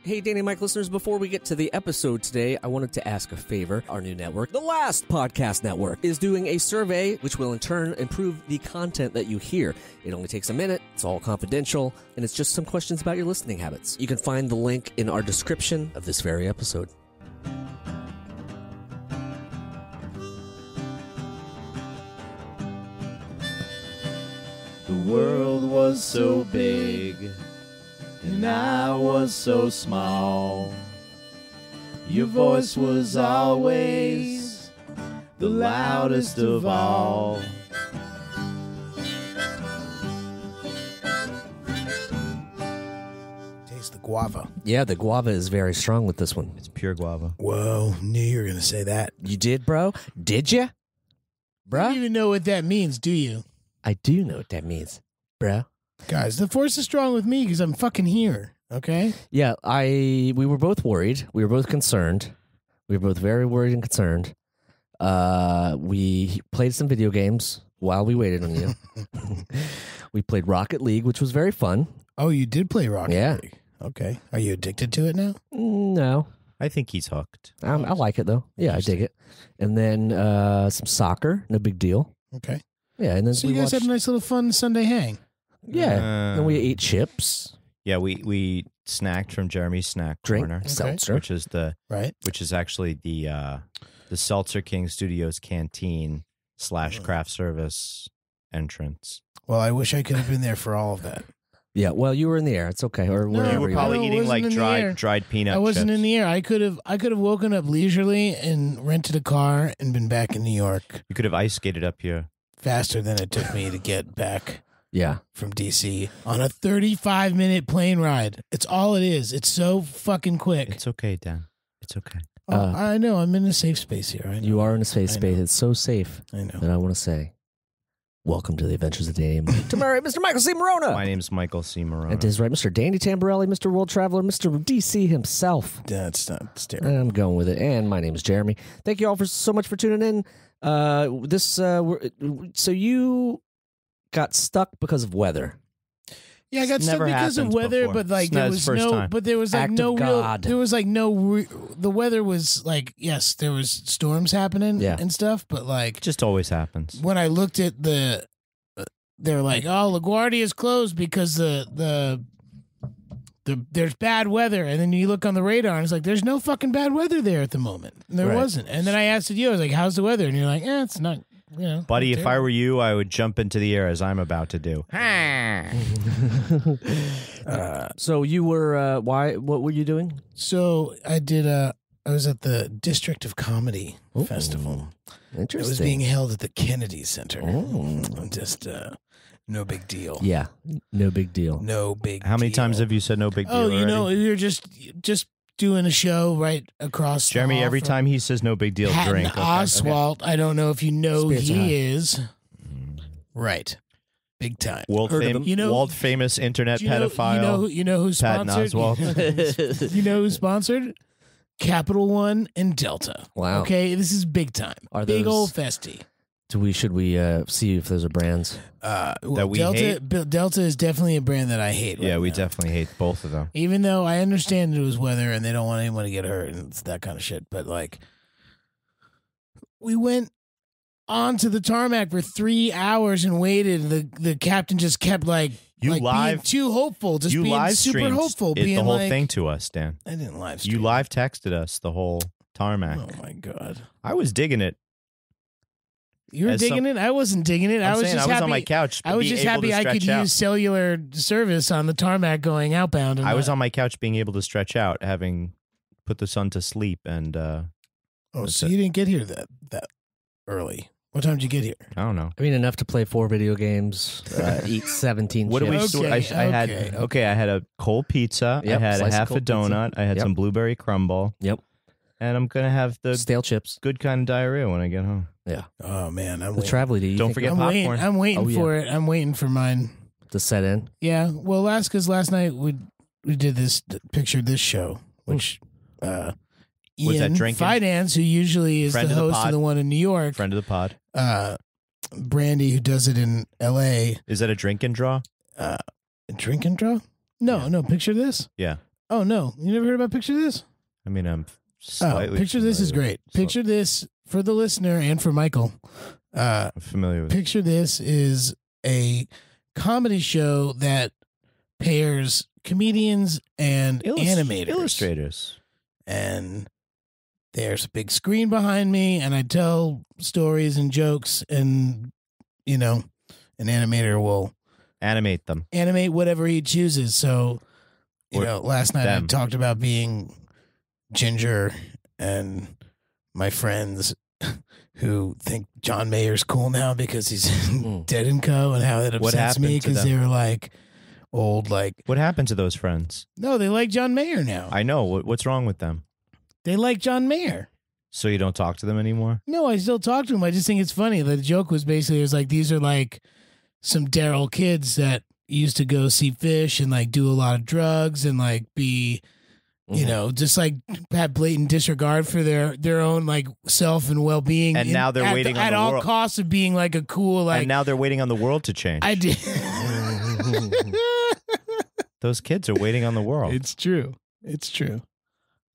Hey, Danny and Mike listeners, before we get to the episode today, I wanted to ask a favor. Our new network, The Last Podcast Network, is doing a survey which will in turn improve the content that you hear. It only takes a minute, it's all confidential, and it's just some questions about your listening habits. You can find the link in our description of this very episode. The world was so big, and I was so small. Your voice was always the loudest of all. Taste the guava. Yeah, the guava is very strong with this one. It's pure guava. Whoa, knew you were going to say that. You did, bro? Did you? You Bruh? don't even know what that means, do you? I do know what that means, bro. Guys, the force is strong with me because I'm fucking here, okay? Yeah, we were both worried. We were both concerned. We were both very worried and concerned. We played some video games while we waited on you. We played Rocket League, which was very fun. Oh, you did play Rocket Yeah. League. Okay. Are you addicted to it now? No. I think he's hooked. I like it, though. Yeah, I dig it. And then some soccer. No big deal. Okay. Yeah, and then So we you guys watched, had a nice little fun Sunday hang. Yeah. Then we ate chips, Yeah, we snacked from Jeremy's snack drink, corner, seltzer. which is actually the Seltzer King Studios canteen / craft service entrance. Well, I wish I could have been there for all of that. Yeah, well, you were in the air. It's okay. Or No, wherever You were you probably No, it eating wasn't like in the air. dried peanut I wasn't chips. in the air. I could have woken up leisurely and rented a car and been back in New York You could have ice skated up here. faster than it took me to get back Yeah. from DC on a 35-minute plane ride. It's all it is. It's so fucking quick. It's okay, Dan. It's okay. Oh, I know. I'm in a safe space here. I know. You are in a safe I space. know. It's so safe I know. that I want to say, welcome to the Adventures of Danny and Mike. Tomorrow, Mr. Michael C. Morona. My name's Michael C. Morona. It is right, Mr. Danny Tamborelli, Mr. World Traveler, Mr. DC himself. That's not scary. And I'm going with it. And my name is Jeremy. Thank you all for so much for tuning in. So you got stuck because of weather. Yeah, I got stuck Never because of happened weather, before. but like It's there not was his first no, time. but there was like Act no of real. God. There was like no. The weather was like yes, there was storms happening Yeah. and stuff, but like It just always happens. when I looked at they're like, oh, LaGuardia is closed because the there's bad weather, and then you look on the radar and it's like there's no fucking bad weather there at the moment. And there Right. wasn't, and then I asked you, I was like, how's the weather? And you're like, it's not. You know, Buddy, not if I were you, I would jump into the air as I'm about to do. So you were, what were you doing? So I did. I was at the District of Comedy Festival. It Interesting. was being held at the Kennedy Center. Oh. Just no big deal. Yeah, no big deal. No big. How many deal. times have you said no big deal? Oh, you know, already? you're just doing a show right across. Jeremy, the hall every from time he says no big deal, Patton drink. Okay. Oswalt. I don't know if you know who Spirits are high. he is. Right, big time. World, Heard of him. You know- world famous internet Do you know, pedophile. You know who Patton sponsored? Oswalt. You know who sponsored? Capital One and Delta. Wow. Okay, this is big time. Are big those- old festy. Should we see if those are brands? That we hate? Delta is definitely a brand that I hate. Yeah, right we now. definitely hate both of them. Even though I understand it was weather and they don't want anyone to get hurt and it's that kind of shit, but like, we went onto the tarmac for 3 hours and waited. The captain just kept like You being live- too hopeful, just You being live super streamed hopeful, the being whole like, thing to us, Dan. I didn't live stream. You live texted us the whole tarmac. Oh my god, I was digging it. you were As digging it. I wasn't digging it. I'm I was saying just I was happy. on my couch. I was being just able to happy I could stretch out. use cellular service on the tarmac going outbound. And I was on my couch being able to stretch out, having put the son to sleep, and Oh, That's so it. you didn't get here that early. What time did you get here? I don't know. I mean, enough to play 4 video games, eat 17 What do we? chips. Okay, I had a cold pizza. Yep, I had a slice of half a cold pizza. donut. I had Yep. some blueberry crumble. Yep. And I'm gonna have the Stale chips. good kind of diarrhea when I get home. Oh man, I'm The waiting. travel you Don't forget I'm waiting. popcorn. I'm waiting Oh, yeah. for it. I'm waiting for mine. to set in. Yeah. Well, last night we did this picture this show, which Was Ian that drinking? Finance, who usually is Friend the of the host pod. of the one in New York, Friend of the pod. Brandy, who does it in L.A. Is that a drink and draw? Drink and draw? No, picture this. Yeah. Oh no, you never heard about Picture This? I mean, I'm slightly. Picture This is great. Picture This for the listener and for Michael. I'm familiar with. Picture This is a comedy show that pairs comedians and animators, illustrators, and there's a big screen behind me, and I tell stories and jokes, and an animator will animate whatever he chooses. So, last night I talked about being ginger and my friends who think John Mayer's cool now because he's Dead and Co. and how it upsets me because they were like old, like. What happened to those friends? No, they like John Mayer now. I know. What's wrong with them? They like John Mayer. So you don't talk to them anymore? No, I still talk to them. I just think it's funny. The joke was basically, it was like, these are like some Daryl kids that used to go see fish and like do a lot of drugs and like be, just like have blatant disregard for their own like self and well-being. And now they're waiting on at the all world. Costs of being like a cool, like. And now they're waiting on the world to change. I did. Those kids are waiting on the world. It's true.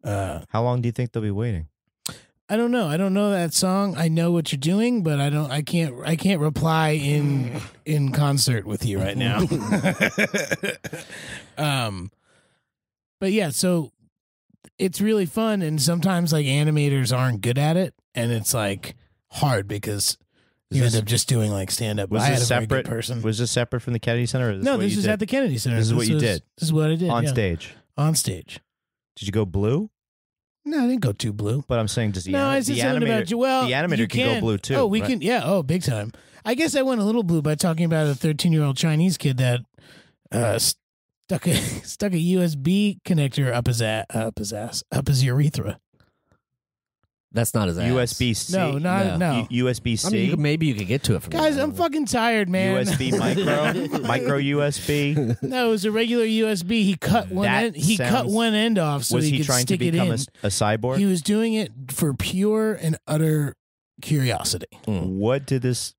How long do you think they'll be waiting? I don't know. I don't know that song. I know what you're doing, but I can't reply in concert with you right now. But yeah, so it's really fun, and sometimes like animators aren't good at it, and it's like hard because you end up just doing like stand up. Was this separate? Was this separate from the Kennedy Center? Or No, this is at the Kennedy Center. This is what you did. This is what I did on stage. On stage. Did you go blue? No, I didn't go too blue. But I'm saying, does the I said something about the animator can go blue too? Oh, we right? can. Yeah. Oh, big time. I guess I went a little blue by talking about a 13-year-old Chinese kid that stuck a USB connector up his urethra. That's not his ass. USB-C. No. USB-C. I mean, maybe you could get to it from Guys, there. I'm fucking tired, man. USB micro USB. No, it was a regular USB. He cut one end. He cut one end off so he could stick it in. Was he trying to become a cyborg? He was doing it for pure and utter curiosity. What did this?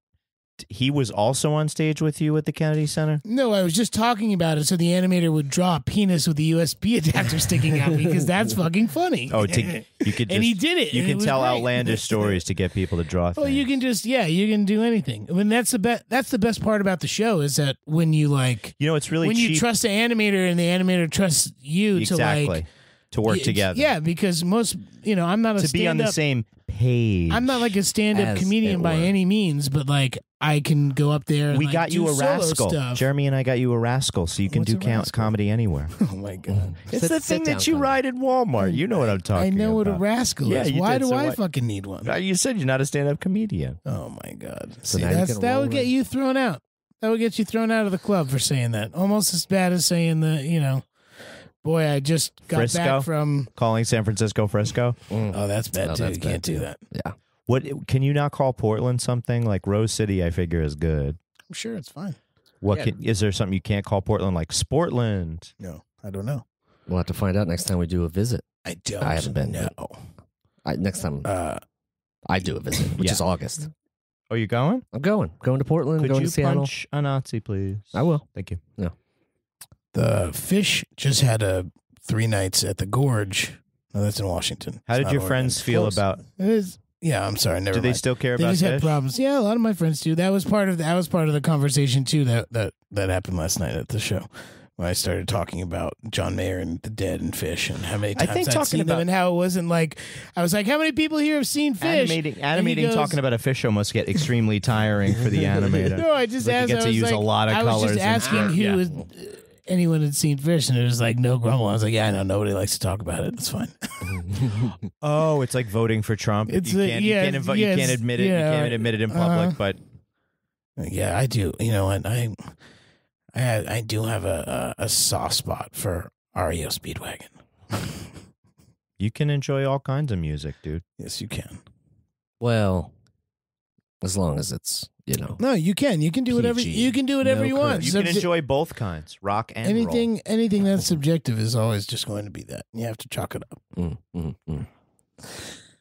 He was also on stage with you at the Kennedy Center? No, I was just talking about it so the animator would draw a penis with the USB adapter sticking out because that's fucking funny. Oh, you could and he did it. You can tell outlandish stories to get people to draw things. Well, you can just, you can do anything. I mean, that's the best part about the show is that when you like, it's really when cheap. you trust the animator and the animator trusts you to work together. Yeah, because most, I'm not a to be on the same page. I'm not like a stand-up comedian by any means, but like I can go up there and we got you a rascal. Stuff. Jeremy and I got you a rascal, so you can do comedy anywhere. Oh my god! It's the thing that you ride in Walmart. You know what I'm talking about. I know what a rascal is. Why do I fucking need one? You said you're not a stand-up comedian. Oh my god! So See, that would get you thrown out. That would get you thrown out of the club for saying that. Almost as bad as saying boy, I just got Frisco? back from calling San Francisco Frisco. Oh, that's bad too. You can't do that. Yeah. What can you not call Portland something like Rose City? I figure is good. I'm sure it's fine. Is there something you can't call Portland like Sportland? No, I don't know. We'll have to find out next time we do a visit. I don't. I haven't been. No. Next time I do a visit, which is August. Oh, you going? I'm going to Portland. Could going you to Seattle. punch a Nazi, please? I will. Thank you. Yeah. The Fish just had 3 nights at the Gorge. No, that's in Washington. How did your friends feel about? It is. Yeah, I'm sorry. Never. Do they still care they about just had fish? problems. Yeah, a lot of my friends do. That was part of the conversation too. That happened last night at the show. When I started talking about John Mayer and the Dead and Fish and how many times I'd seen them and how it wasn't like I was like, how many people here have seen Fish? Animating talking about a fish show must get extremely tiring for the animator. No, I just asked. You get to use a lot of colors. I was just asking anyone had seen Fish, and it was like no grumble. I was like, yeah, I know nobody likes to talk about it. It's fine. Oh, it's like voting for Trump. You can't admit it. You can't admit it in public, but yeah, I do. You know what? I do have a soft spot for REO Speedwagon. You can enjoy all kinds of music, dude. Yes, you can. Well, as long as it's No, you can. You can do whatever. PG. You can do whatever you want. You can enjoy both kinds, rock and roll. Anything that's subjective is always just going to be that. You have to chalk it up.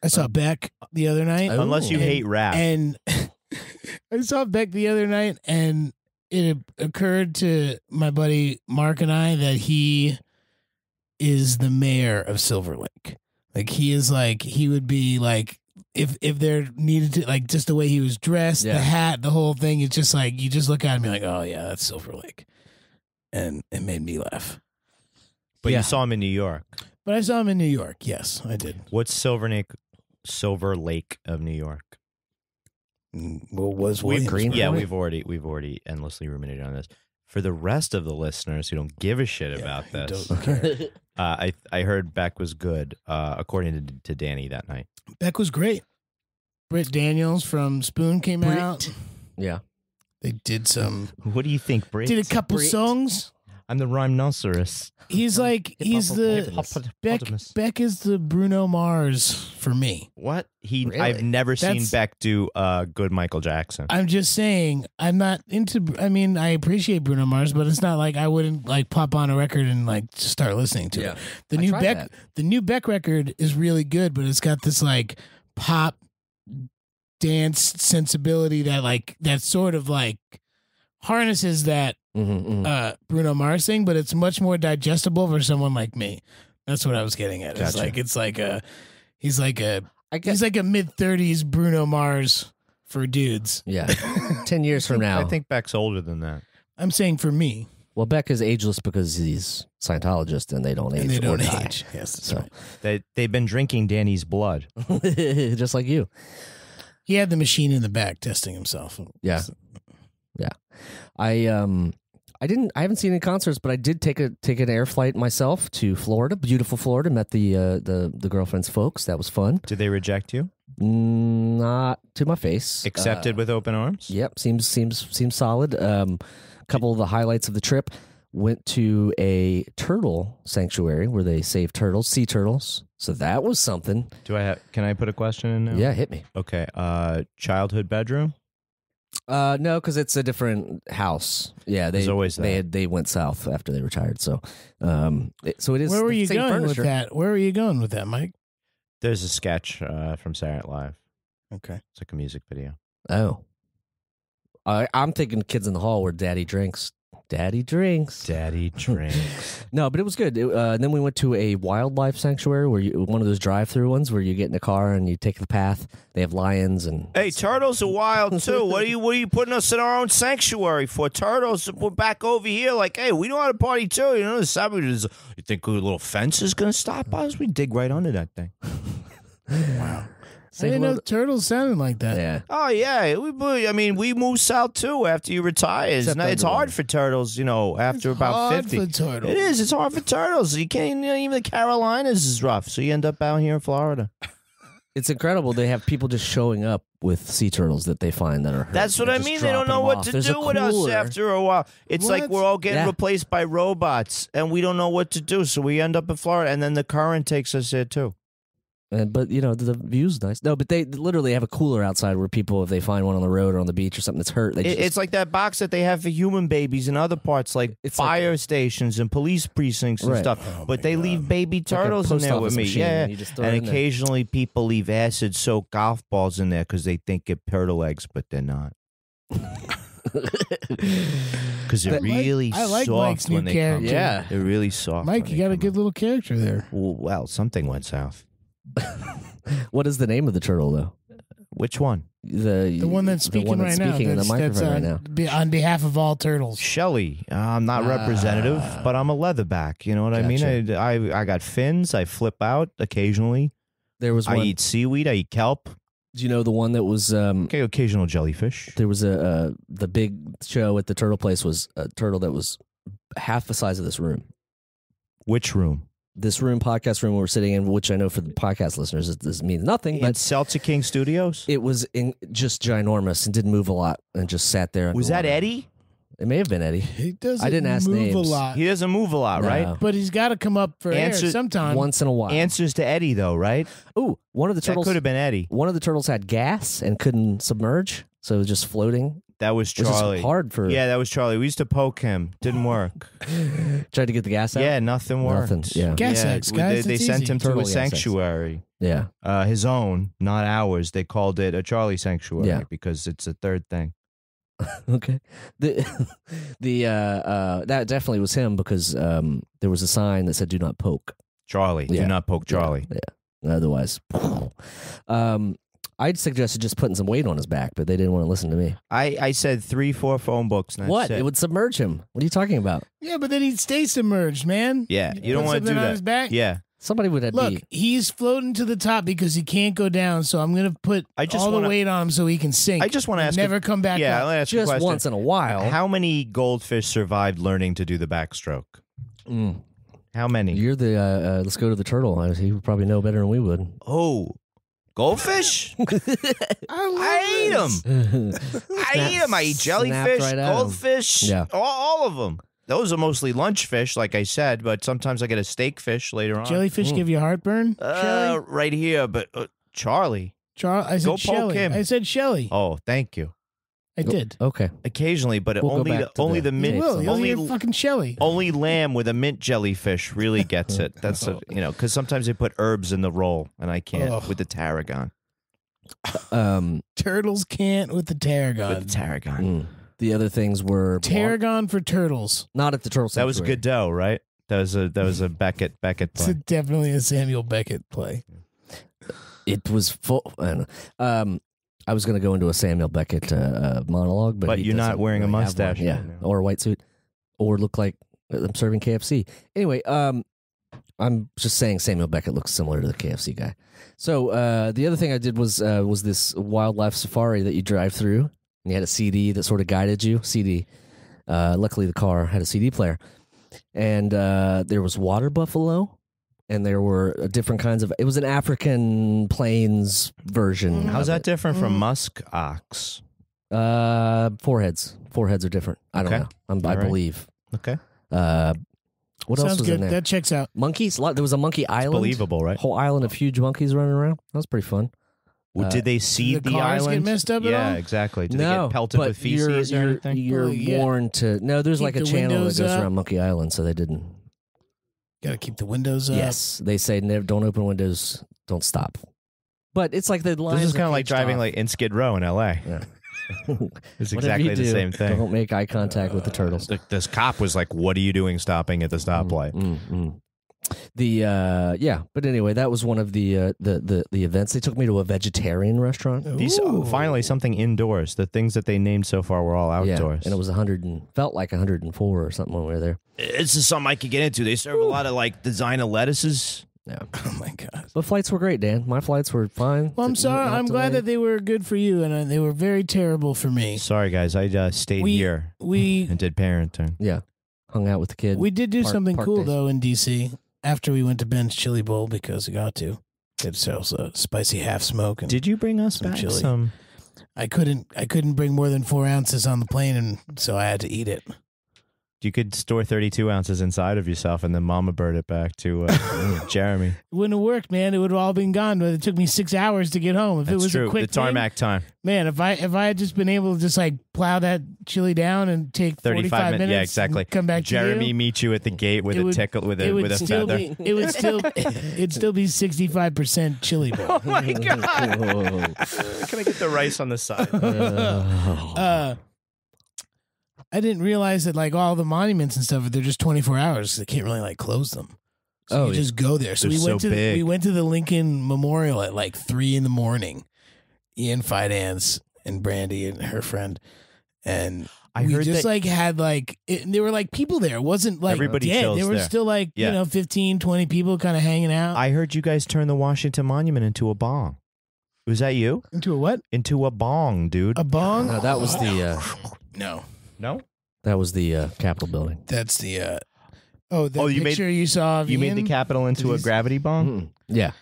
I saw Beck the other night. Unless you hate rap. And I saw Beck the other night, and it occurred to my buddy Mark and I that he is the mayor of Silver Lake. Like he would be like if there needed to, like, just the way he was dressed, the hat, the whole thing. It's just like you just look at him and be like, oh yeah, that's Silver Lake, and it made me laugh. But you saw him in New York. But I saw him in New York. Yes, I did. What's Silver Lake of New York? What was Williamsburg? Yeah, we've already endlessly ruminated on this. For the rest of the listeners who don't give a shit about this, don't care. I heard Beck was good, according to Danny that night. Beck was great. Britt Daniels from Spoon came out. Yeah. They did some. What do you think, Britt? Did a couple songs. I'm the rhinoceros. He's the Beck is the Bruno Mars for me. What? Really? I've never seen Beck do good Michael Jackson. I'm just saying, I'm not into. I mean, I appreciate Bruno Mars, but it's not like I wouldn't like pop on a record and like start listening to it. The new Beck record is really good, but it's got this like pop dance sensibility that sort of like harnesses that Bruno Mars thing, but it's much more digestible for someone like me. That's what I was getting at. Gotcha. He's like a mid-30s Bruno Mars for dudes. Yeah. 10 years from now. I think Beck's older than that. I'm saying for me. Well, Beck is ageless because he's Scientologist and they don't age. And they don't die. age. Yes, that's right. They've been drinking Danny's blood. Just like you. He had the machine in the back testing himself. Yeah. Yeah. I haven't seen any concerts, but I did take an air flight myself to Florida, beautiful Florida. Met the girlfriend's folks. That was fun. Did they reject you? Not to my face. Accepted with open arms? Yep, seems solid. Couple of the highlights of the trip: went to a turtle sanctuary where they save turtles, sea turtles. So that was something. Can I put a question in now? Yeah, hit me. Okay. Childhood bedroom? No, because it's a different house. Yeah, There's always that. They went south after they retired. So, so it is. Where were you going furniture. with that? Where were you going with that, Mike? There's a sketch from Saturday Night Live. Okay, it's like a music video. Oh, I'm thinking Kids in the Hall where Daddy drinks. Daddy drinks. No, but it was good. Then we went to a wildlife sanctuary where one of those drive-through ones where you get in a car and you take the path. They have lions and. Hey, turtles are wild too. What are you putting us in our own sanctuary for? Turtles, we're back over here. Like, hey, we know how to party too. You know, the savages. You think a little fence is gonna stop us? We dig right under that thing. Wow. I didn't know turtles sounded like that. Yeah. Oh yeah. We moved south too after you retired. It's hard for turtles, after about 50. For turtles. It is. It's hard for turtles. You can't. Even the Carolinas is rough. So you end up out here in Florida. It's incredible. They have people just showing up with sea turtles that they find that are hurt. That's what I mean. They don't know what to do with us after a while. It's like we're all getting replaced by robots, and we don't know what to do. So we end up in Florida, and then the current takes us there too. But the view's nice. No, but they literally have a cooler outside where people, if they find one on the road or on the beach or something that's hurt, it's like that box that they have for human babies in other parts, like fire stations and police precincts and stuff. But they leave baby turtles in there with me. Yeah, and occasionally people leave acid-soaked golf balls in there because they think they're turtle eggs, but they're not. Because they're really soft Mike's when new they come. character. Yeah, they're really soft. Mike, you got a good little character there. Well, something went south. What is the name of the turtle, though? Which one? The one that's speaking right now. Speaking in the microphone right now. On behalf of all turtles. Shelly. I'm not representative, but I'm a leatherback. You know what I mean? I got fins. I flip out occasionally. I eat seaweed. I eat kelp. Do you know the one that was occasional jellyfish? There was the big show at the turtle place was a turtle that was half the size of this room. Which room? This room, podcast room we're sitting in, which I know for the podcast listeners, this means nothing. But Seltzer King Studios? It was just ginormous and didn't move a lot and just sat there. Was that Eddie? It may have been Eddie. He doesn't I didn't ask move names. a lot. He doesn't move a lot, right? But he's got to come up for air sometime. Once in a while. Answers to Eddie, though, right? Ooh, one of the turtles. That could have been Eddie. One of the turtles had gas and couldn't submerge, so it was just floating. That was Charlie. Which is hard for. Yeah, that was Charlie. We used to poke him. Didn't work. Tried to get the gas out? Yeah, nothing worked. Yeah. Gas eggs, guys. They sent him to a sanctuary. Yeah. His own, not ours. They called it a Charlie sanctuary because it's a third thing. Okay. That definitely was him because there was a sign that said "Do not poke." Charlie, do not poke Charlie. Yeah. Otherwise, I'd suggested just putting some weight on his back, but they didn't want to listen to me. I said 3-4 phone books. And What? It would submerge him. What are you talking about? Yeah, but then he'd stay submerged, man. Yeah, you don't want to do on that. His back? Yeah. Somebody would have Look, he's floating to the top because he can't go down, so I'm going to put the weight on him so he can sink. I just want to ask never come back Yeah, up. I'll ask just a question. once in a while. How many goldfish survived learning to do the backstroke? How many? You're the let's go to the turtle. He would probably know better than we would. Oh, goldfish? I eat them. I eat them. I eat jellyfish, right goldfish, all of them. Those are mostly lunch fish, like I said, but sometimes I get a steak fish later on. Jellyfish give you heartburn? Right here, but Charlie. I said Go poke Shelly. him. I said Shelly. Oh, thank you. I did. Okay. Occasionally, but We'll only the mint. You'll hear fucking Shelly. Only lamb with a mint jellyfish really gets it. That's because sometimes they put herbs in the roll, and I can't with the tarragon. Turtles can't with the tarragon. With the tarragon. The other things were Tarragon for turtles. Not at the turtle. That was a good dough, right? That was a Beckett play. It's definitely a Samuel Beckett play. It was full. I was going to go into a Samuel Beckett monologue, but you're not wearing a mustache, right now. Or a white suit, or look like I'm serving KFC. Anyway, I'm just saying Samuel Beckett looks similar to the KFC guy. So the other thing I did was this wildlife safari that you drive through. And you had a CD that sort of guided you. CD. Luckily, the car had a CD player, and there was water buffalo, and there were different kinds of. It was an African plains version. How's that different from musk ox? Foreheads. Foreheads are different. I don't know. I believe. Okay. What else was good. in there? That checks out. Monkeys. There was a monkey island. Believable, right? Whole island of huge monkeys running around. That was pretty fun. Well, did they seed the cars island? Get messed up at all? Yeah, exactly. Did they get pelted with feces or anything? You're warned to. No, there's like a channel that goes around Monkey Island, so they didn't. Got to keep the windows up. Yes, they say don't open windows, don't stop. But it's like the lines. This is kind of like driving like in Skid Row in L.A. Yeah. It's exactly the same thing. Don't make eye contact with the turtles. This cop was like, "What are you doing stopping at the stoplight?" But anyway, that was one of the events. They took me to a vegetarian restaurant. Finally something indoors. The things that they named so far were all outdoors. And it was 104 or something when we were there. This is something I could get into. They serve a lot of like designer lettuces. Yeah. Oh my god. But flights were great, Dan. My flights were fine. Well, I'm sorry. I'm glad that they were good for you, and they were very terrible for me. Sorry, guys. I stayed here and did parenting. Yeah. Hung out with the kid. We did do something cool though in DC after we went to Ben's Chili Bowl because we got to. It sells a spicy half smoke. And did you bring us back chili? Some? I couldn't bring more than 4 ounces on the plane, and so I had to eat it. You could store 32 ounces inside of yourself and then mama bird it back to Jeremy. It wouldn't have worked, man. It would have all been gone. But it took me 6 hours to get home. If That's it was true. a quick the Tarmac time. Man, if I had just been able to just like plow that chili down and take 45 minutes, yeah, exactly. Come back. Jeremy meet you at the gate with a tickle with a feather. It'd still be 65% chili bowl. Oh my god! Can I get the rice on the side? I didn't realize that like all the monuments and stuff, they're just 24 hours. They can't really like close them. So you just go there. So we went to the Lincoln Memorial at like 3 a.m. Ian Fidance and Brandy and her friend, and we heard just like had like there were like people there. It wasn't like everybody dead. There were there. still like 15, 20 people kind of hanging out. I heard you guys turn the Washington Monument into a bong. Was that you? Into a what? Into a bong, dude. A bong? No, that was the No? That was the Capitol building. That's the picture you saw of you Ian? made the Capitol into a gravity bong? Yeah.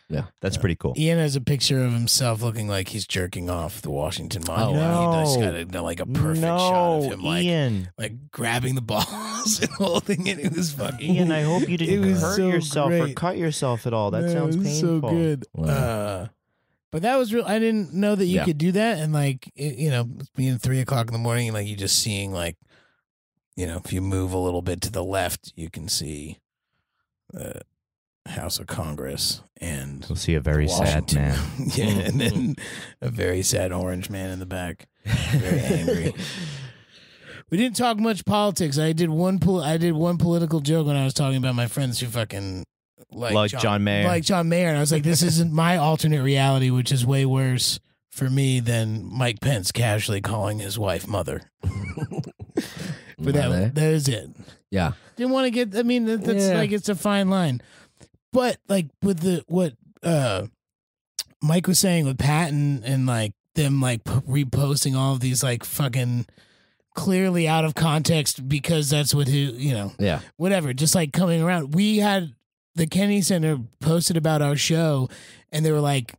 That's pretty cool. Ian has a picture of himself looking like he's jerking off the Washington Monument. No. He's got like a perfect shot of him Ian. like grabbing the balls and holding it. It was fucking Ian, I hope you didn't hurt yourself or cut yourself at all. That sounds painful. So good. Wow. But that was real. I didn't know that you could do that. And like, being 3 o'clock in the morning and like you just seeing like, if you move a little bit to the left, you can see the House of Congress and you'll see a very sad man. Yeah, and then a very sad orange man in the back, very angry. We didn't talk much politics. I did one political joke when I was talking about my friends who fucking like John Mayer. Like John Mayer. And I was like, this isn't my alternate reality, which is way worse for me than Mike Pence casually calling his wife mother. But that is it. Yeah. Didn't want to get, I mean, that's like, it's a fine line. But like with what Mike was saying with Patton and like them like reposting all of these like fucking clearly out of context because that's what whatever, just like coming around. We had the Kennedy Center posted about our show and they were like,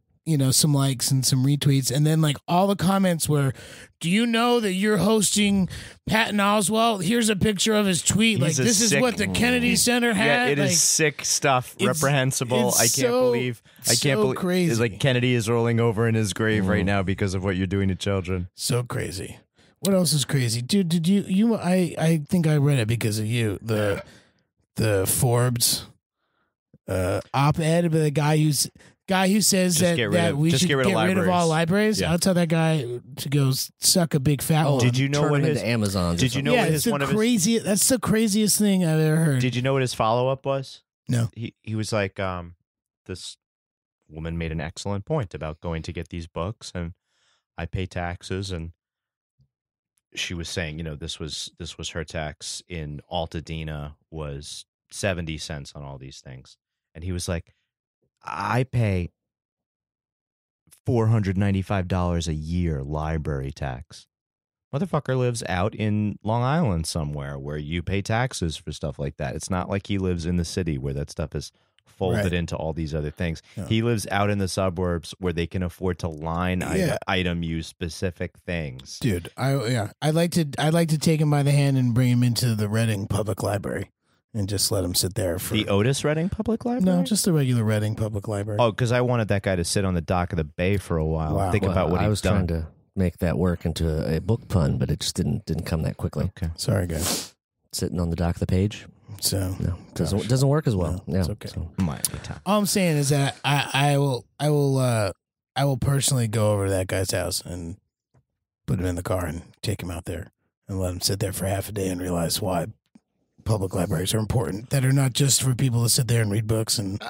some likes and some retweets. And then like all the comments were, do you know that you're hosting Patton Oswalt? Here's a picture of his tweet. Like, this is what the Kennedy Center had. Yeah, it is sick stuff. Reprehensible. I can't believe. Crazy. It's like Kennedy is rolling over in his grave right now because of what you're doing to children. So crazy. What else is crazy? Dude, did you I think I read it because of you. The Forbes op-ed about the guy who says that we should get rid of all libraries. Yeah. I'll tell that guy to go suck a big fat one. Did you know what his Amazons? Did you know what his one of his? That's the craziest thing I've ever heard. Did you know what his follow-up was? No. He was like, this woman made an excellent point about going to get these books, and I pay taxes, and she was saying, this was her tax in Altadena was 70 cents on all these things, and he was like, I pay $495 a year library tax. Motherfucker lives out in Long Island somewhere where you pay taxes for stuff like that. It's not like he lives in the city where that stuff is folded into all these other things. Yeah. He lives out in the suburbs where they can afford to item use specific things. Dude, I'd like to take him by the hand and bring him into the Reading Public Library. And just let him sit there for... The Otis Reading Public Library? No, just the regular Reading Public Library. Oh, because I wanted that guy to sit on the dock of the bay for a while. Wow. Think about what he's done. I was trying to make that work into a book pun, but it just didn't come that quickly. Okay. Sorry, guys. Sitting on the dock of the page? So... No, doesn't work as well. No, yeah, it's okay. So. Might be time. All I'm saying is that I will personally go over to that guy's house and put him in the car and take him out there and let him sit there for half a day and realize why public libraries are important, that are not just for people to sit there and read books and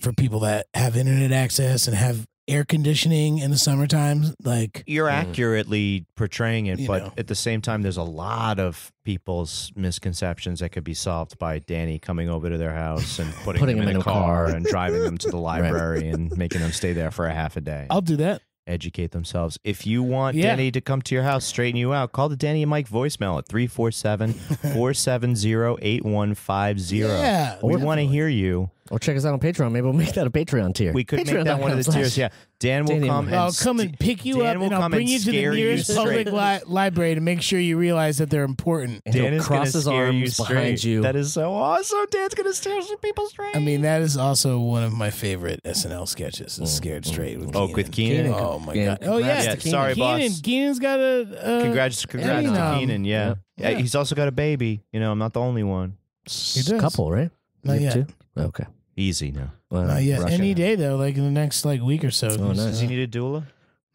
for people that have internet access and have air conditioning in the summertime. Like, you're accurately portraying it, but at the same time, there's a lot of people's misconceptions that could be solved by Danny coming over to their house and putting them in a car and driving them to the library and making them stay there for a half a day. I'll do that. Educate themselves. If you want Danny to come to your house, straighten you out, call the Danny and Mike voicemail at 347-470-8150. Yeah, we want to hear you. Or check us out on Patreon. Maybe we'll make that a Patreon tier. We could make that one of the tiers. Yeah, Dan will come. I'll come and pick you up, and I'll bring you to the nearest public library to make sure you realize that they're important. And Dan is cross his arms behind you. That is so awesome. Dan's going to stare some people straight. I mean, that is also one of my favorite SNL sketches. Is Scared Straight with Keenan. With Keenan. Oh my god. Oh yeah. Sorry, boss. Keenan's got a congrats to Keenan. Yeah. He's also got a baby. I'm not the only one. He does. Couple, right? Not yet. Two? Okay. Easy now. Not yet. Any day though, like in the next week or so. Oh, nice. Does he need a doula?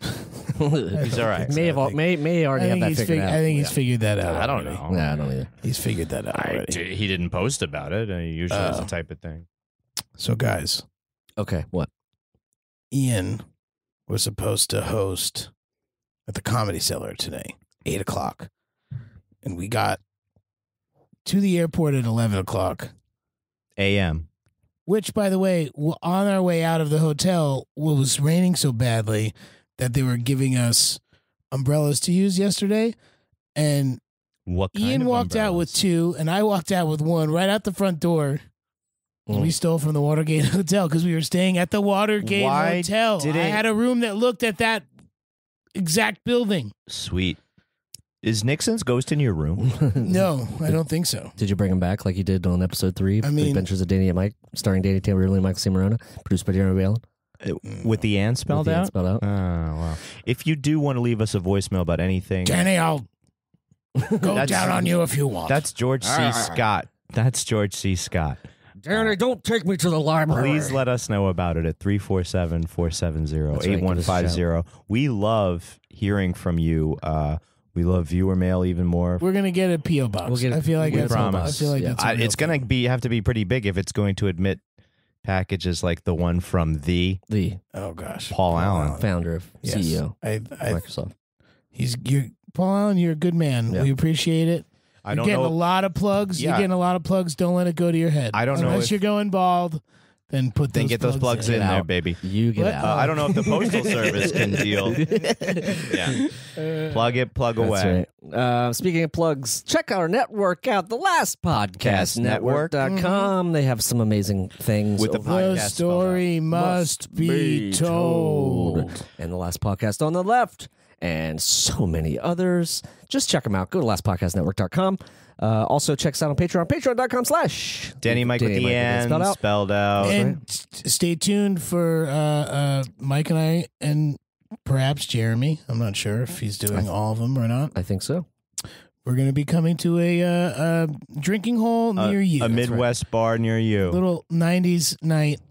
He's all right. May already have that figured out. I think he's figured that out. I don't know. Yeah, I don't either. He's figured that out already. He didn't post about it. Usually it's the type of thing. So guys. Okay, what? Ian was supposed to host at the Comedy Cellar today, 8:00. And we got to the airport at 11:00 a.m. Which, by the way, on our way out of the hotel, it was raining so badly that they were giving us umbrellas to use yesterday. And Ian walked out with two, and I walked out with one right out the front door. We stole from the Watergate Hotel because we were staying at the Watergate Hotel. I had a room that looked at that exact building. Sweet. Is Nixon's ghost in your room? No, I don't think so. Did you bring him back like you did on episode 3? The Adventures of Danny and Mike, starring Danny Taylor and Michael Cimarrona, produced by Jeremy Allen? With the and spelled out? Oh, wow. If you do want to leave us a voicemail about anything... Danny, I'll go down on you if you want. That's George C. Scott. That's George C. Scott. Danny, don't take me to the library. Please let us know about it at 347-470-8150. We love hearing from you. We love viewer mail even more. We're gonna get a PO box. I feel like that's promise. I feel like it's gonna have to be pretty big if it's going to admit packages like the one from oh gosh, Paul Allen, founder of CEO Microsoft. Paul Allen. You're a good man. Yeah. We appreciate it. You're getting a lot of plugs. Yeah. You're getting a lot of plugs. Don't let it go to your head. I don't know unless you're going bald. Then get those plugs in there, baby. You get out. I don't know if the Postal Service can deal. Plug it, plug away. Right. Speaking of plugs, check our network out, the Last Podcast Network.com. They have some amazing things. With the story must be told. And the Last Podcast on the left. And so many others. Just check them out. Go to lastpodcastnetwork.com. Also, check us out on Patreon, patreon.com/ Danny Mike with the N spelled out. And stay tuned for Mike and I, and perhaps Jeremy. I'm not sure if he's doing all of them or not. I think so. We're going to be coming to a drinking hole near you. A Midwest bar near you. Little 90s night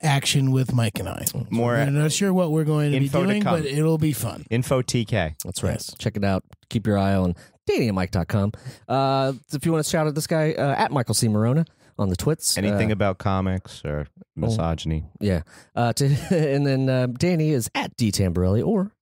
action with Mike and I. I'm not sure what we're going to be doing, but it'll be fun. Info TK. That's right. Yes. Check it out. Keep your eye on DannyandMike.com. If you want to shout at this guy, at Michael C. Morona on the twits. Anything about comics or misogyny. Yeah. And then Danny is at D. Tamborelli or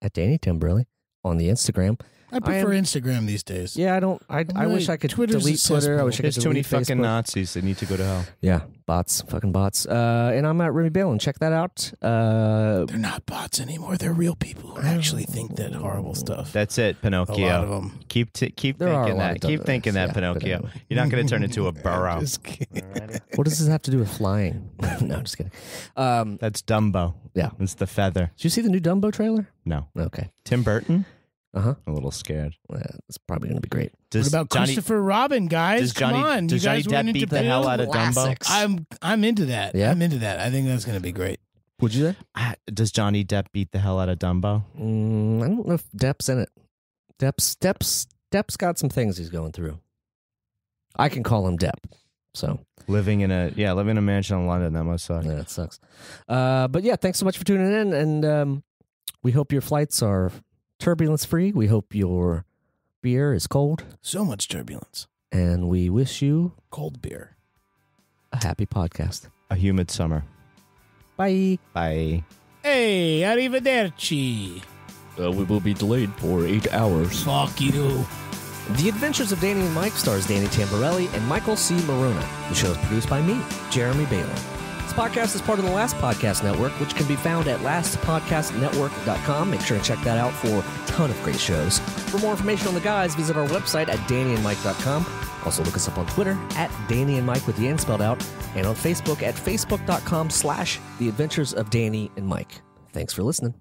at Danny Tamborelli on the Instagram. I prefer Instagram these days. Yeah, I wish I could delete Twitter. I wish I could There's too many Facebook. fucking Nazis that need to go to hell. Yeah, fucking bots. And I'm at Remy Balin. Check that out. They're not bots anymore. They're real people who actually think that horrible stuff. That's it, Pinocchio. A lot of them. Keep thinking that. Keep thinking that, Pinocchio. You're not going to turn into a burrow. Just kidding. What does this have to do with flying? No, I'm just kidding. That's Dumbo. Yeah. It's the feather. Did you see the new Dumbo trailer? No. Okay. Tim Burton? Uh-huh. A little scared. It's probably going to be great. What about Christopher Robin, guys? Come on. Does Johnny Depp beat the hell out of Dumbo? I'm into that. Yeah? I'm into that. I think that's going to be great. Would you? Does Johnny Depp beat the hell out of Dumbo? I don't know if Depp's in it. Depp's got some things he's going through. I can call him Depp. So living in a mansion in London, that must suck. Yeah, it sucks. But yeah, thanks so much for tuning in, and we hope your flights are turbulence-free. We hope your beer is cold. So much turbulence. And we wish you cold beer. A happy podcast. A humid summer. Bye. Bye. Hey, arrivederci. We will be delayed for 8 hours. Fuck you. The Adventures of Danny and Mike stars Danny Tamborelli and Michael C. Morona. The show is produced by me, Jeremy Balin. This podcast is part of the Last Podcast Network, which can be found at lastpodcastnetwork.com. Make sure to check that out for a ton of great shows. For more information on the guys, visit our website at dannyandmike.com. Also look us up on Twitter at Danny and Mike with the N spelled out, and on Facebook at facebook.com/The Adventures of Danny and Mike. Thanks for listening.